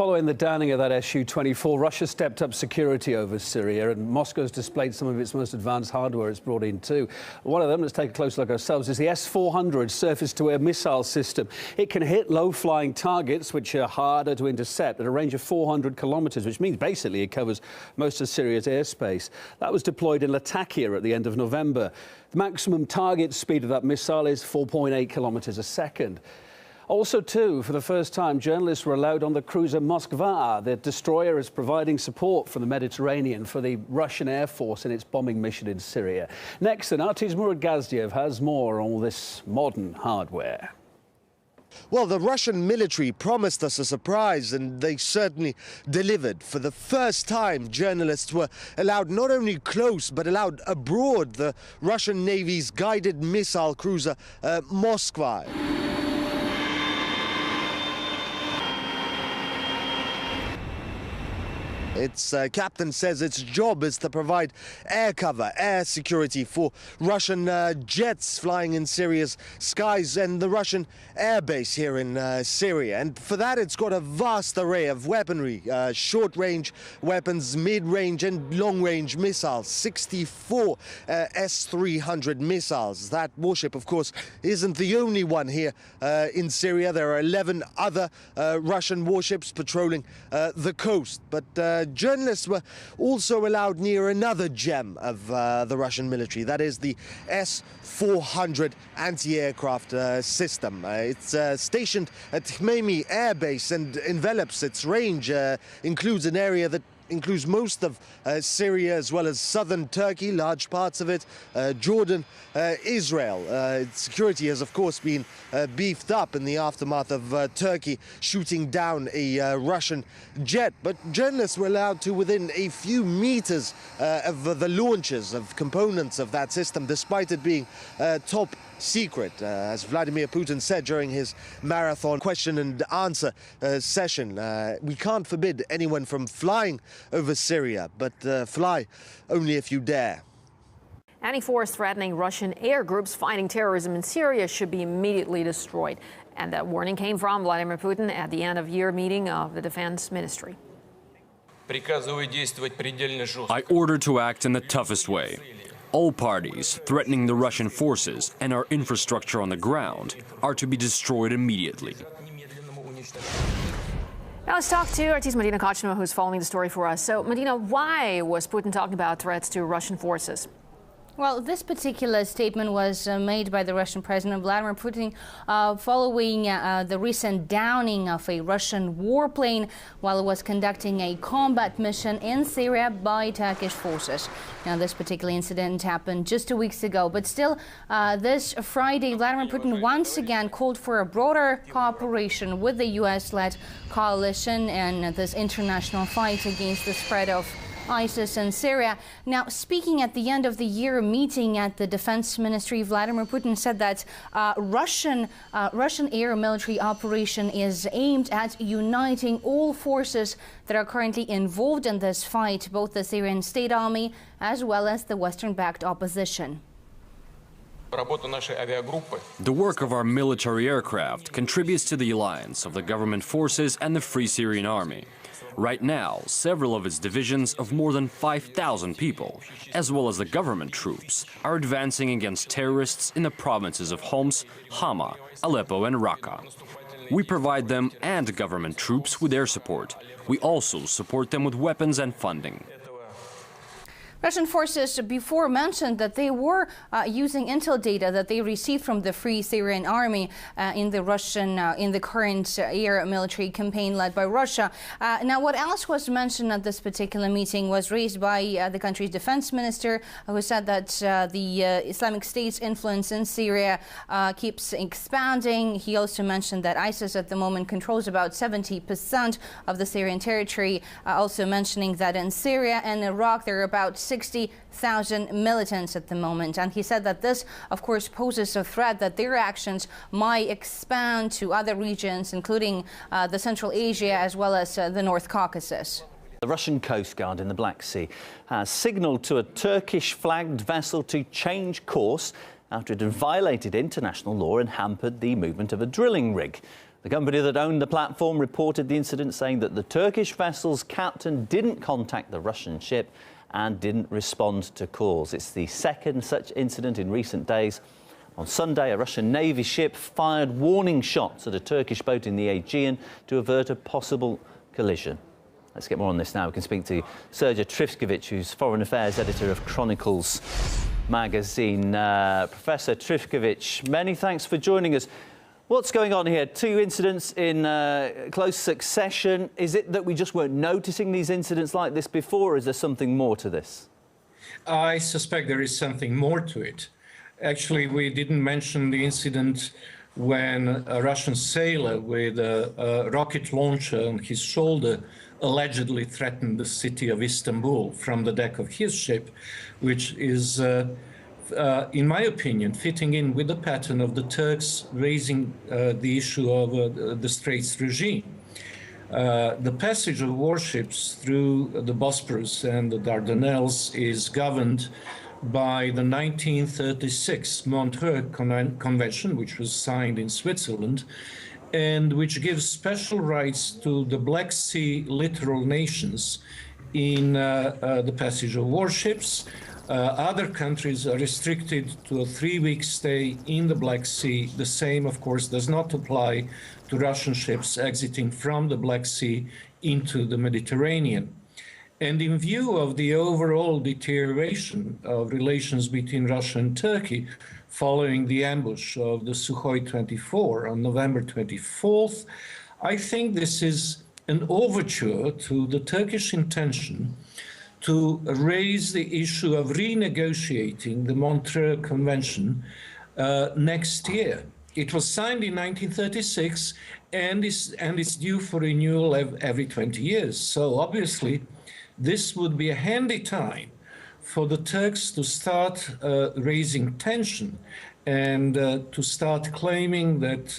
following the downing of that Su-24, Russia stepped up security over Syria, and Moscow's displayed some of its most advanced hardware it's brought in too. One of them, let's take a closer look ourselves, is the S-400 surface-to-air missile system. It can hit low-flying targets, which are harder to intercept, at a range of 400 kilometres, which means basically it covers most of Syria's airspace. That was deployed in Latakia at the end of November. The maximum target speed of that missile is 4.8 kilometres a second. Also, too, for the first time, journalists were allowed on the cruiser Moskva. The destroyer is providing support from the Mediterranean for the Russian Air Force in its bombing mission in Syria. Next, then, RT's Murat Gaziev has more on all this modern hardware. Well, the Russian military promised us a surprise, and they certainly delivered. For the first time, journalists were allowed not only close, but allowed aboard the Russian Navy's guided missile cruiser Moskva. Its captain says its job is to provide air cover, air security for Russian jets flying in Syria's skies and the Russian air base here in Syria. And for that, it's got a vast array of weaponry, short-range weapons, mid-range and long-range missiles, 64 S-300 missiles. That warship, of course, isn't the only one here in Syria. There are 11 other Russian warships patrolling the coast. But journalists were also allowed near another gem of the Russian military. That is the S-400 anti-aircraft system. It's stationed at Khmeimim Air Base and envelops its range, includes an area that includes most of Syria as well as southern Turkey, large parts of it, Jordan, Israel. Its security has, of course, been beefed up in the aftermath of Turkey shooting down a Russian jet. But journalists were allowed to within a few meters of the launches of components of that system, despite it being top secret, as Vladimir Putin said during his marathon question and answer session. We can't forbid anyone from flying over Syria, but fly only if you dare. Any force threatening Russian air groups fighting terrorism in Syria should be immediately destroyed. And that warning came from Vladimir Putin at the end-of-year meeting of the Defense Ministry. I order to act in the toughest way. All parties threatening the Russian forces and our infrastructure on the ground are to be destroyed immediately. Now let's talk to RT's Medina Kochnova, who's following the story for us. So, Medina, why was Putin talking about threats to Russian forces? Well, this particular statement was made by the Russian President Vladimir Putin following the recent downing of a Russian warplane while it was conducting a combat mission in Syria by Turkish forces. Now, this particular incident happened just 2 weeks ago, but still, this Friday, Vladimir Putin once again called for a broader cooperation with the U.S.-led coalition in this international fight against the spread of ISIS in Syria. Now, speaking at the end of the year meeting at the Defense Ministry, Vladimir Putin said that Russian air military operation is aimed at uniting all forces that are currently involved in this fight, both the Syrian state army as well as the Western-backed opposition. The work of our military aircraft contributes to the alliance of the government forces and the Free Syrian Army. Right now, several of its divisions of more than 5,000 people, as well as the government troops, are advancing against terrorists in the provinces of Homs, Hama, Aleppo and Raqqa. We provide them and government troops with air support. We also support them with weapons and funding. Russian forces before mentioned that they were using intel data that they received from the Free Syrian Army in the current air military campaign led by Russia. Now, what else was mentioned at this particular meeting was raised by the country's defense minister, who said that the Islamic State's influence in Syria keeps expanding. He also mentioned that ISIS at the moment controls about 70% of the Syrian territory, also mentioning that in Syria and Iraq there are about 60,000 militants at the moment. And he said that this, of course, poses a threat that their actions might expand to other regions, including the Central Asia as well as the North Caucasus. The Russian Coast Guard in the Black Sea has signalled to a Turkish-flagged vessel to change course after it had violated international law and hampered the movement of a drilling rig. The company that owned the platform reported the incident, saying that the Turkish vessel's captain didn't contact the Russian ship and didn't respond to calls. It's the second such incident in recent days. On Sunday, a Russian Navy ship fired warning shots at a Turkish boat in the Aegean to avert a possible collision. Let's get more on this now. We can speak to Sergej Trifkovic, who's Foreign Affairs Editor of Chronicles magazine. Professor Trifkovic, many thanks for joining us. What's going on here? Two incidents in close succession. Is it that we just weren't noticing these incidents like this before, or is there something more to this? I suspect there is something more to it. Actually, we didn't mention the incident when a Russian sailor with a rocket launcher on his shoulder allegedly threatened the city of Istanbul from the deck of his ship, which is, in my opinion, fitting in with the pattern of the Turks raising the issue of the Straits regime. The passage of warships through the Bosporus and the Dardanelles is governed by the 1936 Montreux Convention, which was signed in Switzerland, and which gives special rights to the Black Sea littoral nations in the passage of warships. Other countries are restricted to a 3-week stay in the Black Sea. The same, of course, does not apply to Russian ships exiting from the Black Sea into the Mediterranean. And in view of the overall deterioration of relations between Russia and Turkey following the ambush of the Sukhoi 24 on November 24th, I think this is an overture to the Turkish intention to raise the issue of renegotiating the Montreux Convention next year. It was signed in 1936 and it's due for renewal every 20 years. So obviously, this would be a handy time for the Turks to start raising tension and to start claiming that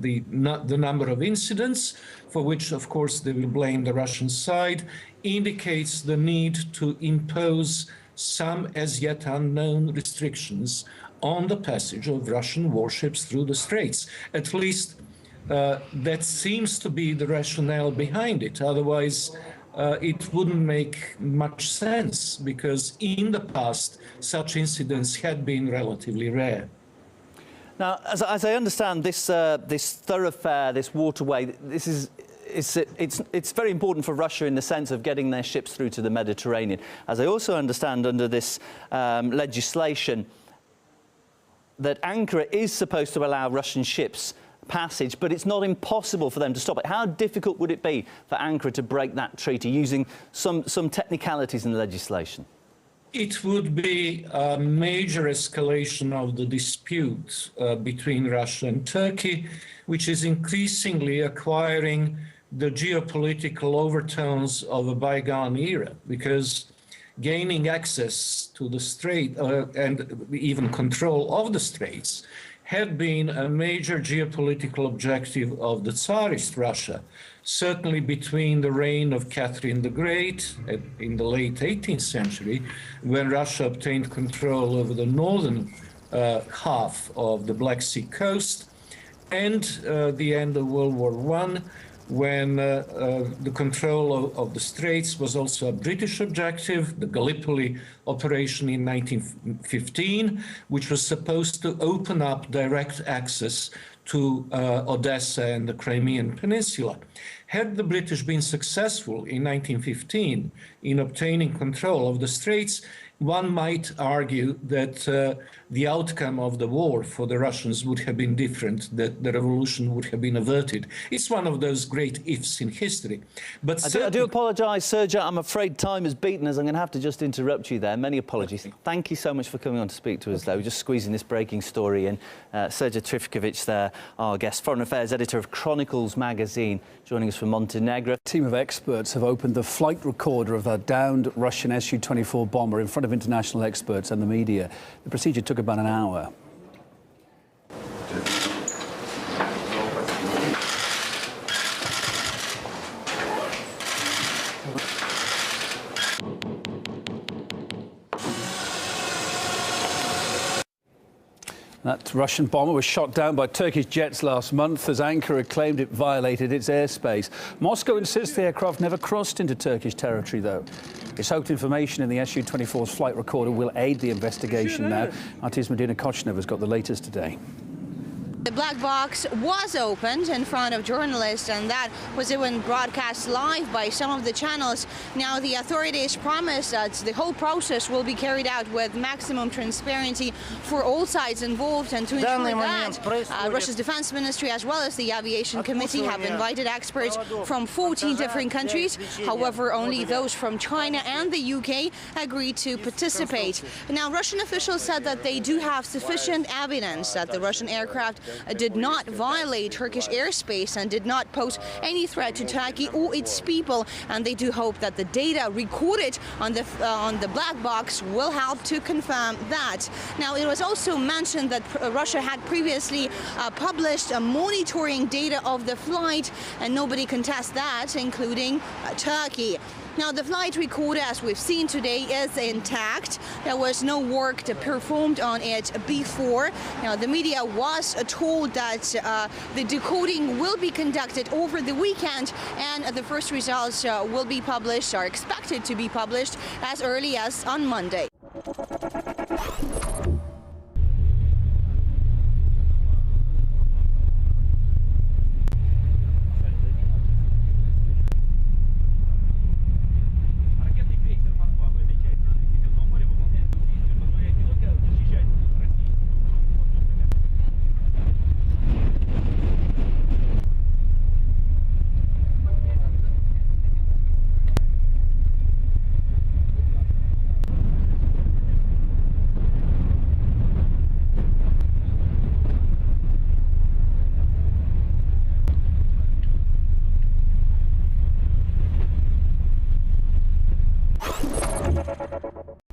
the number of incidents, for which, of course, they will blame the Russian side, indicates the need to impose some as yet unknown restrictions on the passage of Russian warships through the Straits. At least that seems to be the rationale behind it. Otherwise, it wouldn't make much sense, because in the past, such incidents had been relatively rare. Now, as I understand, this thoroughfare, this waterway, it's very important for Russia in the sense of getting their ships through to the Mediterranean. As I also understand, under this legislation, that Ankara is supposed to allow Russian ships passage, but it's not impossible for them to stop it. How difficult would it be for Ankara to break that treaty using some technicalities in the legislation? It would be a major escalation of the dispute between Russia and Turkey, which is increasingly acquiring the geopolitical overtones of a bygone era, because gaining access to the strait and even control of the straits had been a major geopolitical objective of the Tsarist Russia, certainly between the reign of Catherine the Great in the late 18th century, when Russia obtained control over the northern half of the Black Sea coast, and the end of World War I, when the control of the Straits was also a British objective, the Gallipoli operation in 1915, which was supposed to open up direct access to Odessa and the Crimean Peninsula. Had the British been successful in 1915 in obtaining control of the Straits, one might argue that the outcome of the war for the Russians would have been different, that the revolution would have been averted. It's one of those great ifs in history. But I do apologise, Sergej. I'm afraid time has beaten us. I'm going to have to just interrupt you there. Many apologies. Thank you so much for coming on to speak to us, though. We're just squeezing this breaking story in. Sergej Trifkovic there, our guest, Foreign Affairs Editor of Chronicles magazine, joining us from Montenegro. A team of experts have opened the flight recorder of that downed Russian Su-24 bomber in front of international experts and the media. The procedure took about an hour. That Russian bomber was shot down by Turkish jets last month as Ankara claimed it violated its airspace. Moscow insists the aircraft never crossed into Turkish territory, though. It's hoped information in the Su-24's flight recorder will aid the investigation now. RT's Medina Kochnev has got the latest today. The black box was opened in front of journalists, and that was even broadcast live by some of the channels. Now, the authorities promise that the whole process will be carried out with maximum transparency for all sides involved, and to ensure that Russia's defense ministry as well as the aviation committee have invited experts from 14 different countries. However, only those from China and the UK agreed to participate. Now, Russian officials said that they do have sufficient evidence that the Russian aircraft did not violate Turkish airspace and did not pose any threat to Turkey or its people, and they do hope that the data recorded on the black box will help to confirm that. Now, it was also mentioned that Russia had previously published monitoring data of the flight, and nobody contests that, including Turkey. Now, the flight recorder, as we've seen today, is intact. There was no work performed on it before. Now, the media was told that the decoding will be conducted over the weekend, and the first results will be published, are expected to be published as early as on Monday.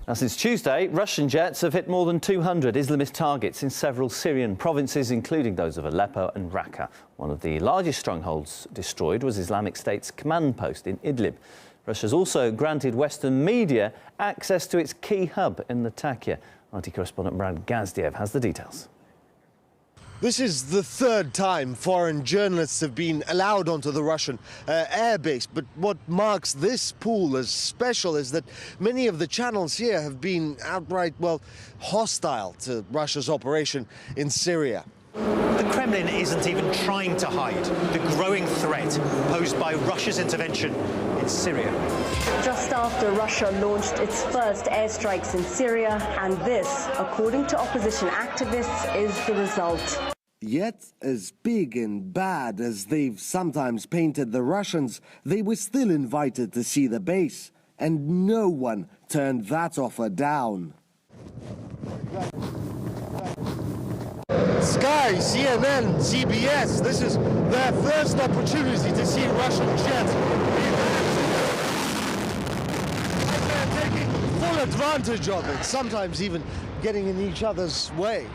Now, since Tuesday, Russian jets have hit more than 200 Islamist targets in several Syrian provinces, including those of Aleppo and Raqqa. One of the largest strongholds destroyed was Islamic State's command post in Idlib. Russia's also granted Western media access to its key hub in Latakia. RT correspondent Brad Gazdiev has the details. This is the third time foreign journalists have been allowed onto the Russian airbase. But what marks this pool as special is that many of the channels here have been outright, well, hostile to Russia's operation in Syria. The Kremlin isn't even trying to hide the growing threat posed by Russia's intervention in Syria. Just after Russia launched its first airstrikes in Syria, and this, according to opposition activists, is the result. Yet, as big and bad as they've sometimes painted the Russians, they were still invited to see the base, and no one turned that offer down. Sky, CNN, CBS, this is their first opportunity to see Russian jets. And they're taking full advantage of it, sometimes even getting in each other's way.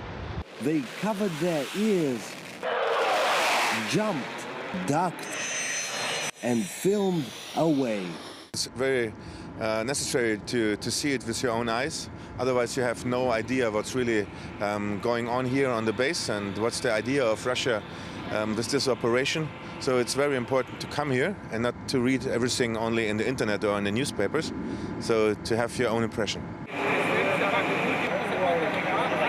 They covered their ears, jumped, ducked, and filmed away. It's very necessary to see it with your own eyes. Otherwise, you have no idea what's really going on here on the base and what's the idea of Russia with this operation. So it's very important to come here and not to read everything only in the internet or in the newspapers. So to have your own impression.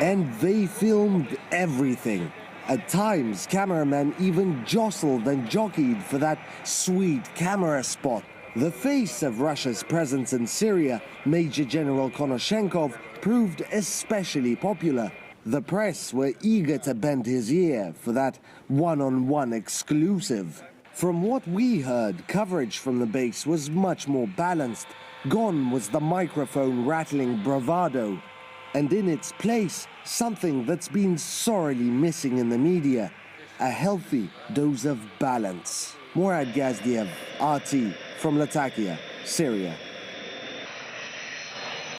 And they filmed everything. At times, cameramen even jostled and jockeyed for that sweet camera spot. The face of Russia's presence in Syria, Major General Konashenkov, proved especially popular. The press were eager to bend his ear for that one-on-one exclusive. From what we heard, coverage from the base was much more balanced. Gone was the microphone-rattling bravado. And in its place, something that's been sorely missing in the media, a healthy dose of balance. Morad Gazdiev, RT, from Latakia, Syria.